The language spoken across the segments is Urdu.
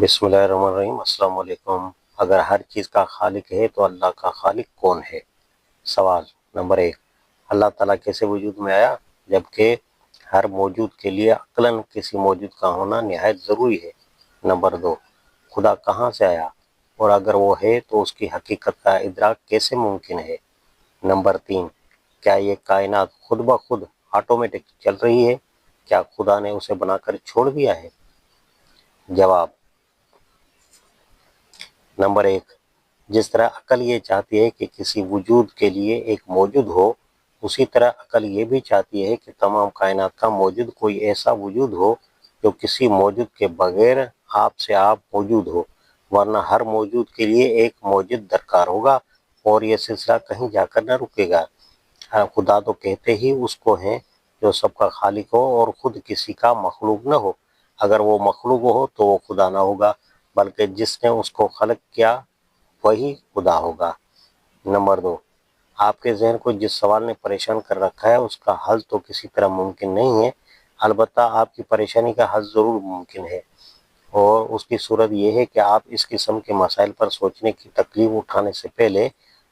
بسم اللہ الرحمن الرحیم۔ السلام علیکم۔ اگر ہر چیز کا خالق ہے تو اللہ کا خالق کون ہے؟ سوال نمبر 1، اللہ تعالیٰ کیسے وجود میں آیا جبکہ ہر موجود کے لیے عقلاً کسی موجود کا ہونا نہایت ضروری ہے؟ نمبر 2، خدا کہاں سے آیا اور اگر وہ ہے تو اس کی حقیقت کا ادراک کیسے ممکن ہے؟ نمبر 3، کیا یہ کائنات خود بخود آٹومیٹک چل رہی ہے؟ کیا خدا نے اسے بنا کر چھوڑ دیا ہے؟ جواب نمبر 1، جس طرح عقل یہ چاہتی ہے کہ کسی وجود کے لیے ایک موجود ہو، اسی طرح عقل یہ بھی چاہتی ہے کہ تمام کائنات کا موجود کوئی ایسا وجود ہو جو کسی موجود کے بغیر آپ سے آپ موجود ہو، ورنہ ہر موجود کے لیے ایک موجود درکار ہوگا اور یہ سلسلہ کہیں جا کر نہ رکے گا۔ خدا تو کہتے ہی اس کو ہیں جو سب کا خالق ہو اور خود کسی کا مخلوق نہ ہو۔ اگر وہ مخلوق ہو تو وہ خدا نہ ہوگا، بلکہ جس نے اس کو خلق کیا وہی خدا ہوگا۔ نمبر 2، آپ کے ذہن کو جس سوال نے پریشان کر رکھا ہے اس کا حل تو کسی طرح ممکن نہیں ہے، البتہ آپ کی پریشانی کا حل ضرور ممکن ہے، اور اس کی صورت یہ ہے کہ آپ اس قسم کے مسائل پر سوچنے کی تکلیف اٹھانے سے پہلے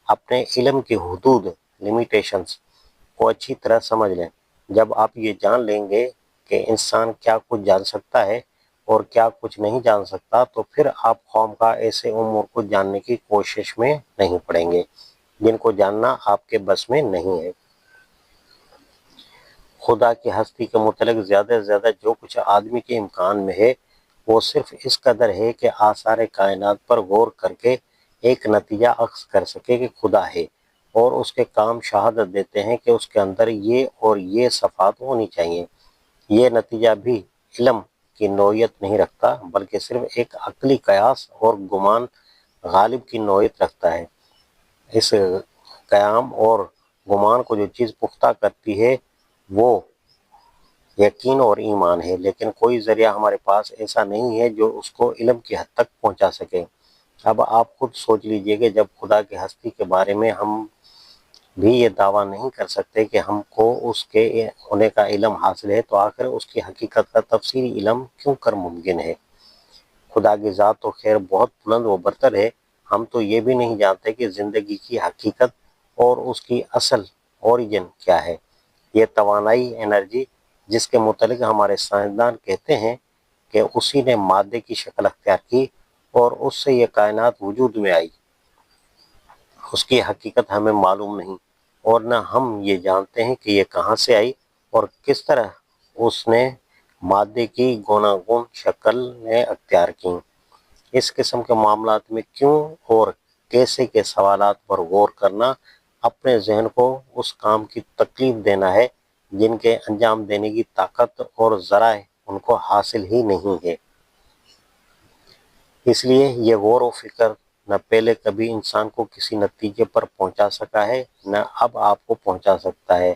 اپنے علم کی حدود لیمیٹیشنز کو اچھی طرح سمجھ لیں۔ جب آپ یہ جان لیں گے کہ انسان کیا کچھ جان سکتا ہے اور کیا کچھ نہیں جان سکتا، تو پھر آپ خواہ ایسے امور کو جاننے کی کوشش میں نہیں پڑیں گے جن کو جاننا آپ کے بس میں نہیں ہے۔ خدا کی ہستی کے متعلق زیادہ سے زیادہ جو کچھ آدمی کے امکان میں ہے وہ صرف اس قدر ہے کہ آثار کائنات پر غور کر کے ایک نتیجہ اخذ کر سکے کہ خدا ہے، اور اس کے کام شہادت دیتے ہیں کہ اس کے اندر یہ اور یہ صفات ہونی چاہیے۔ یہ نتیجہ بھی علم کی نوعیت نہیں رکھتا، بلکہ صرف ایک عقلی قیاس اور گمان غالب کی نوعیت رکھتا ہے۔ اس قیام اور گمان کو جو چیز پختہ کرتی ہے وہ یقین اور ایمان ہے، لیکن کوئی ذریعہ ہمارے پاس ایسا نہیں ہے جو اس کو علم کی حد تک پہنچا سکے۔ اب آپ خود سوچ لیجئے کہ جب خدا کی ہستی کے بارے میں ہم بھی یہ دعویٰ نہیں کر سکتے کہ ہم کو اس کے ہونے کا علم حاصل ہے، تو آخر اس کی حقیقت کا تفصیلی علم کیوں کر ممکن ہے؟ خدا کی ذات تو خیر بہت بلند و برتر ہے، ہم تو یہ بھی نہیں جانتے کہ زندگی کی حقیقت اور اس کی اصل اوریجن کیا ہے۔ یہ توانائی انرجی جس کے متعلق ہمارے سائنسدان کہتے ہیں کہ اسی نے مادے کی شکل اختیار کی اور اس سے یہ کائنات وجود میں آئی، اس کی حقیقت ہمیں معلوم نہیں، اور نہ ہم یہ جانتے ہیں کہ یہ کہاں سے آئی اور کس طرح اس نے مادے کی گوناگون شکل نے اختیار کی۔ اس قسم کے معاملات میں کیوں اور کیسے کے سوالات پر غور کرنا اپنے ذہن کو اس کام کی تکلیف دینا ہے جن کے انجام دینے کی طاقت اور ذرائع ان کو حاصل ہی نہیں ہے۔ اس لیے یہ غور و فکر نہ پہلے کبھی انسان کو کسی نتیجے پر پہنچا سکا ہے، نہ اب آپ کو پہنچا سکتا ہے۔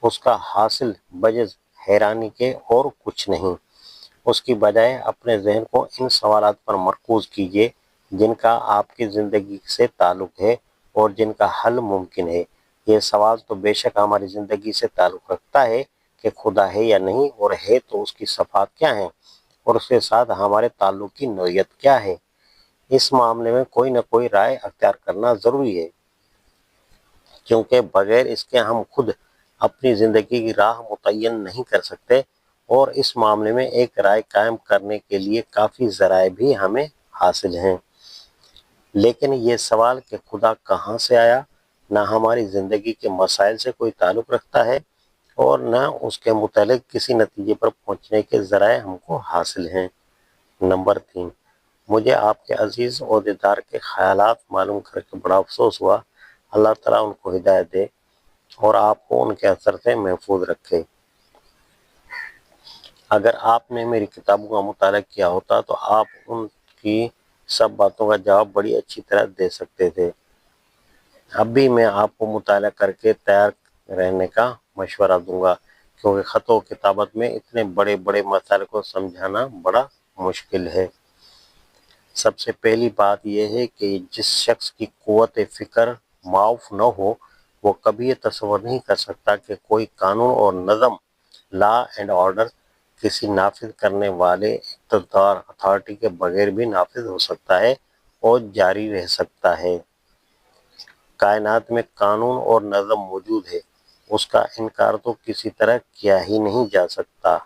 اس کا حاصل بجز حیرانی کے اور کچھ نہیں۔ اس کی بجائے اپنے ذہن کو ان سوالات پر مرکوز کیجیے جن کا آپ کی زندگی سے تعلق ہے اور جن کا حل ممکن ہے۔ یہ سوال تو بے شک ہماری زندگی سے تعلق رکھتا ہے کہ خدا ہے یا نہیں، اور ہے تو اس کی صفات کیا ہیں اور اس کے ساتھ ہمارے تعلق کی نوعیت کیا ہے۔ اس معاملے میں کوئی نہ کوئی رائے اختیار کرنا ضروری ہے، کیونکہ بغیر اس کے ہم خود اپنی زندگی کی راہ متعین نہیں کر سکتے، اور اس معاملے میں ایک رائے قائم کرنے کے لیے کافی ذرائع بھی ہمیں حاصل ہیں۔ لیکن یہ سوال کہ خدا کہاں سے آیا نہ ہماری زندگی کے مسائل سے کوئی تعلق رکھتا ہے اور نہ اس کے متعلق کسی نتیجے پر پہنچنے کے ذرائع ہم کو حاصل ہیں۔ نمبر 3، مجھے آپ کے عزیز عہدیدار کے خیالات معلوم کر کے بڑا افسوس ہوا۔ اللہ تعالیٰ ان کو ہدایت دے اور آپ کو ان کے اثر سے محفوظ رکھے۔ اگر آپ نے میری کتابوں کا مطالعہ کیا ہوتا تو آپ ان کی سب باتوں کا جواب بڑی اچھی طرح دے سکتے تھے۔ اب بھی میں آپ کو مطالعہ کر کے تیار رہنے کا مشورہ دوں گا، کیونکہ خط و کتابت میں اتنے بڑے بڑے مسائل کو سمجھانا بڑا مشکل ہے۔ سب سے پہلی بات یہ ہے کہ جس شخص کی قوت فکر معاف نہ ہو وہ کبھی یہ تصور نہیں کر سکتا کہ کوئی قانون اور نظم، لا اینڈ آرڈر کسی نافذ کرنے والے اقتدار اتھارٹی کے بغیر بھی نافذ ہو سکتا ہے اور جاری رہ سکتا ہے۔ کائنات میں قانون اور نظم موجود ہے، اس کا انکار تو کسی طرح کیا ہی نہیں جا سکتا۔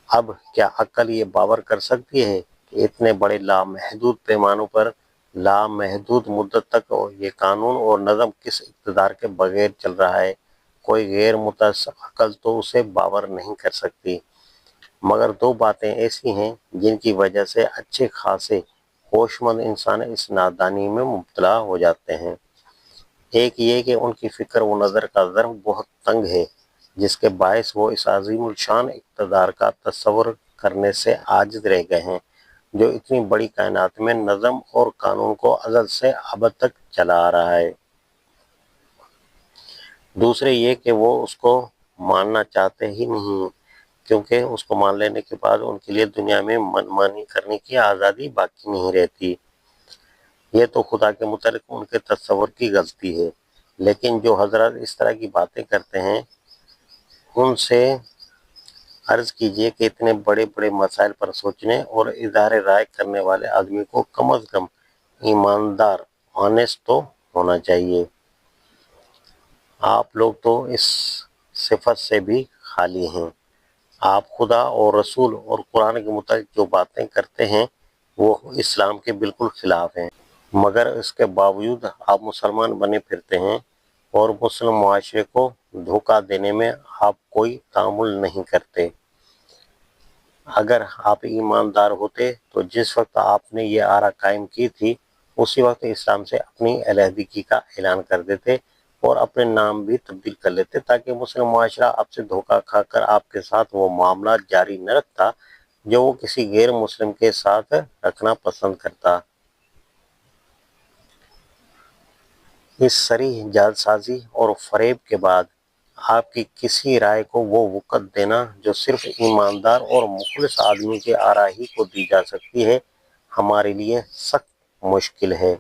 اب کیا عقل یہ باور کر سکتی ہے کہ اتنے بڑے لامحدود پیمانوں پر لامحدود مدت تک یہ قانون اور نظم کس اقتدار کے بغیر چل رہا ہے؟ کوئی غیر متعصب عقل تو اسے باور نہیں کر سکتی۔ مگر دو باتیں ایسی ہیں جن کی وجہ سے اچھے خاصے ہوش مند انسان اس نادانی میں مبتلا ہو جاتے ہیں۔ ایک یہ کہ ان کی فکر و نظر کا ظرف بہت تنگ ہے، جس کے باعث وہ اس عظیم الشان اقتدار کا تصور کرنے سے عاجز رہ گئے ہیں جو اتنی بڑی کائنات میں نظم اور قانون کو ازل سے ابد تک چلا آ رہا ہے۔ دوسرے یہ کہ وہ اس کو ماننا چاہتے ہی نہیں، کیونکہ اس کو مان لینے کے بعد ان کے لیے دنیا میں منمانی کرنے کی آزادی باقی نہیں رہتی۔ یہ تو خدا کے متعلق ان کے تصور کی غلطی ہے، لیکن جو حضرات اس طرح کی باتیں کرتے ہیں ان سے عرض کیجئے کہ اتنے بڑے بڑے مسائل پر سوچنے اور اظہار رائے کرنے والے آدمی کو کم از کم ایماندار، آنیسٹ تو ہونا چاہیے۔ آپ لوگ تو اس صفت سے بھی خالی ہیں۔ آپ خدا اور رسول اور قرآن کے متعلق جو باتیں کرتے ہیں وہ اسلام کے بالکل خلاف ہیں، مگر اس کے باوجود آپ مسلمان بنے پھرتے ہیں اور مسلم معاشرے کو دھوکہ دینے میں آپ کوئی تامل نہیں کرتے۔ اگر آپ ایماندار ہوتے تو جس وقت آپ نے یہ آرا قائم کی تھی اسی وقت اسلام سے اپنی علیحدگی کا اعلان کر دیتے اور اپنے نام بھی تبدیل کر لیتے، تاکہ مسلم معاشرہ آپ سے دھوکہ کھا کر آپ کے ساتھ وہ معاملات جاری نہ رکھتا جو وہ کسی غیر مسلم کے ساتھ رکھنا پسند کرتا۔ اس صریح جعلسازی اور فریب کے بعد آپ کی کسی رائے کو وہ وقت دینا جو صرف ایماندار اور مخلص آدمی کے آرا ہی کو دی جا سکتی ہے، ہمارے لیے سخت مشکل ہے۔